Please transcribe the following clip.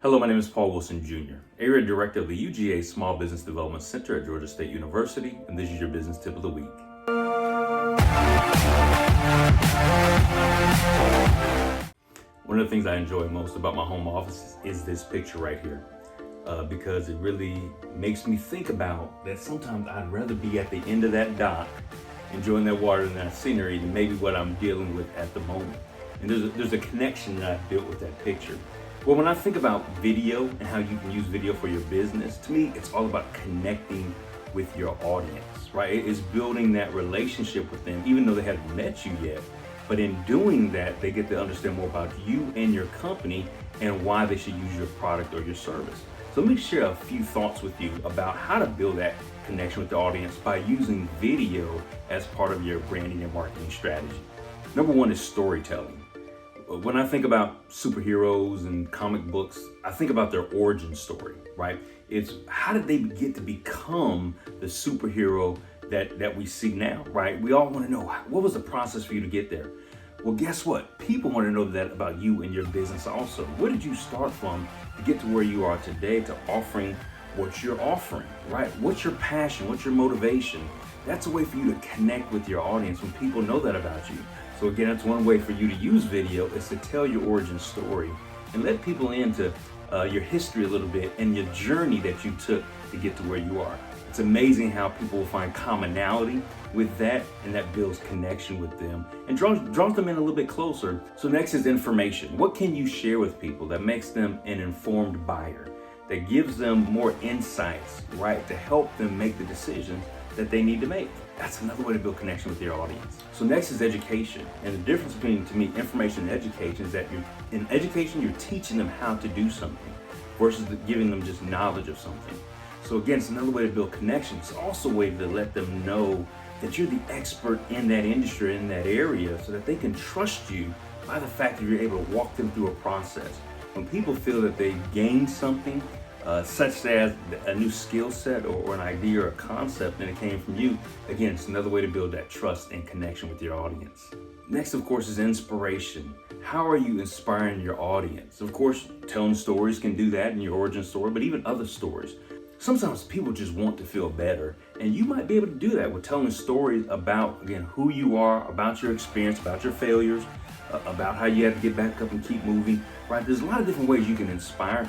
Hello, my name is Paul Wilson Jr., Area Director of the UGA Small Business Development Center at Georgia State University, and this is your Business Tip of the Week. One of the things I enjoy most about my home office is this picture right here, because it really makes me think about that sometimes I'd rather be at the end of that dock, enjoying that water and that scenery than maybe what I'm dealing with at the moment. And there's a connection that I've built with that picture. Well, when I think about video and how you can use video for your business, to me, it's all about connecting with your audience, right? It's building that relationship with them, even though they haven't met you yet. But in doing that, they get to understand more about you and your company and why they should use your product or your service. So let me share a few thoughts with you about how to build that connection with the audience by using video as part of your branding and marketing strategy. Number one is storytelling. When I think about superheroes and comic books, I think about their origin story, right? It's how did they get to become the superhero that we see now, right? We all want to know, what was the process for you to get there? Well, guess what? People want to know that about you and your business also. Where did you start from to get to where you are today, to offering what you're offering, right? What's your passion? What's your motivation? That's a way for you to connect with your audience when people know that about you. So again, that's one way for you to use video, is to tell your origin story and let people into your history a little bit and your journey that you took to get to where you are. It's amazing how people will find commonality with that, and that builds connection with them and draws them in a little bit closer. So next is information. What can you share with people that makes them an informed buyer, that gives them more insights, right, to help them make the decisions that they need to make? That's another way to build connection with your audience. So next is education. And the difference between, to me, information and education is that in education, you're teaching them how to do something versus giving them just knowledge of something. So again, it's another way to build connection. It's also a way to let them know that you're the expert in that industry, in that area, so that they can trust you by the fact that you're able to walk them through a process. When people feel that they've gained something, such as a new skill set or an idea or a concept, and it came from you, again, it's another way to build that trust and connection with your audience. Next, of course, is inspiration. How are you inspiring your audience? Of course, telling stories can do that in your origin story, but even other stories. Sometimes people just want to feel better, and you might be able to do that with telling stories about, again, who you are, about your experience, about your failures, about how you have to get back up and keep moving, right? There's a lot of different ways you can inspire